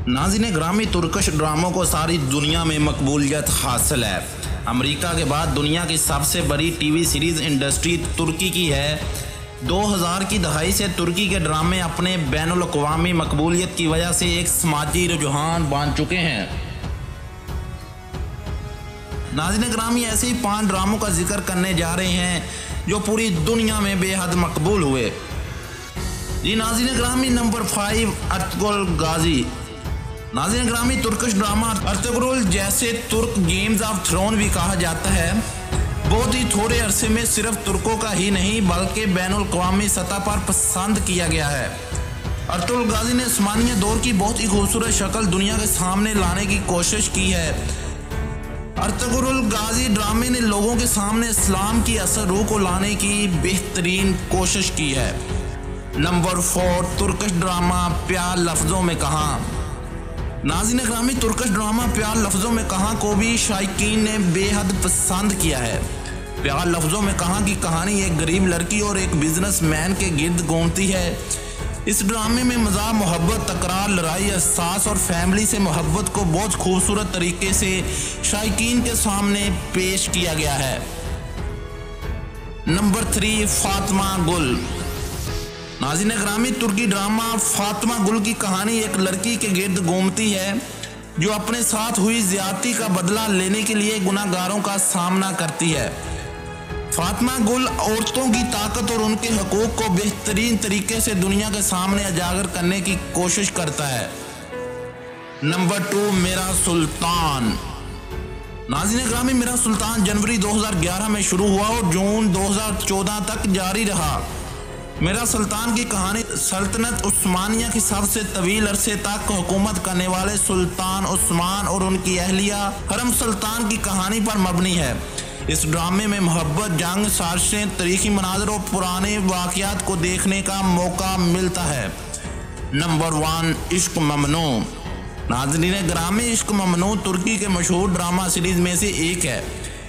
नाज़रीन ग्रामी, तुर्किश ड्रामों को सारी दुनिया में मकबूलियत हासिल है। अमेरिका के बाद दुनिया की सबसे बड़ी टीवी सीरीज़ इंडस्ट्री तुर्की की है। 2000 की दहाई से तुर्की के ड्रामे अपने बैनुल अक़वामी मकबूलियत की वजह से एक समाजी रुझान बन चुके हैं। नाज़रीन ग्रामी, ऐसे ही 5 ड्रामों का जिक्र करने जा रहे हैं जो पूरी दुनिया में बेहद मकबूल हुए। जी नाज़रीन ग्रामी, नंबर 5 अर्तुगरुल गाजी। नाज़रीन ग्रामी, तुर्किश ड्रामा अर्तुगरुल, जैसे तुर्क गेम्स ऑफ थ्रोन भी कहा जाता है, बहुत ही थोड़े अरसे में सिर्फ तुर्कों का ही नहीं बल्कि बैनुल अक़वामी सतह पर पसंद किया गया है। अर्तुगरुल गाजी ने उस्मानिया दौर की बहुत ही खूबसूरत शक्ल दुनिया के सामने लाने की कोशिश की है। अर्तुगरुल गाजी ड्रामे ने लोगों के सामने इस्लाम की असल रूह को लाने की बेहतरीन कोशिश की है। नंबर 4 तुर्किश ड्रामा प्यार लफ्ज़ों में कहाँ। नाज़रीन ग्रामी, तुर्किश ड्रामा प्यार लफ्ज़ों में कहाँ को भी शायकीन ने बेहद पसंद किया है। प्यार लफ्ज़ों में कहाँ की कहानी एक गरीब लड़की और एक बिजनेसमैन के गिर्द घूमती है। इस ड्रामे में मज़ाक, मोहब्बत, तकरार, लड़ाई, एहसास और फैमिली से मोहब्बत को बहुत खूबसूरत तरीके से शायकीन के सामने पेश किया गया है। नंबर 3 फातिमा गुल। नाज़रीन ग्रामी, तुर्की ड्रामा फातिमा गुल की कहानी एक लड़की के गिर्द घूमती है जो अपने साथ हुई ज्यादती का बदला लेने के लिए गुनाहगारों का सामना करती है। फातिमा गुल औरतों की ताकत और उनके हकूक को बेहतरीन तरीके से दुनिया के सामने उजागर करने की कोशिश करता है। नंबर 2 मेरा सुल्तान। नाज़रीन ग्रामी, मेरा सुल्तान जनवरी 2011 में शुरू हुआ और जून 2014 तक जारी रहा। मेरा सुल्तान की कहानी सल्तनत उस्मानिया की सबसे तवील अरसे तक हुकूमत करने वाले सुल्तान उस्मान और उनकी अहलिया हरम सुल्तान की कहानी पर मबनी है। इस ड्रामे में मोहब्बत, जंग, साजिशें, तारीखी मनाज़र और पुराने वाक़यात को देखने का मौका मिलता है। नंबर 1 इश्क ममनू। नाज़रीन ग्रामी, इश्क ममनू तुर्की के मशहूर ड्रामा सीरीज़ में से एक है।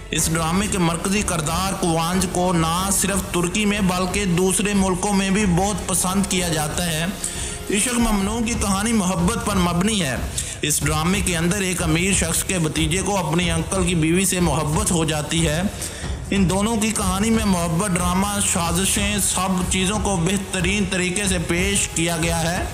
इस ड्रामे के मरकजी किरदार कुवांज को ना सिर्फ तुर्की में बल्कि दूसरे मुल्कों में भी बहुत पसंद किया जाता है। इश्क ममनू की कहानी मोहब्बत पर मबनी है। इस ड्रामे के अंदर एक अमीर शख्स के भतीजे को अपने अंकल की बीवी से मोहब्बत हो जाती है। इन दोनों की कहानी में मोहब्बत, ड्रामा, साजिशें, सब चीज़ों को बेहतरीन तरीके से पेश किया गया है।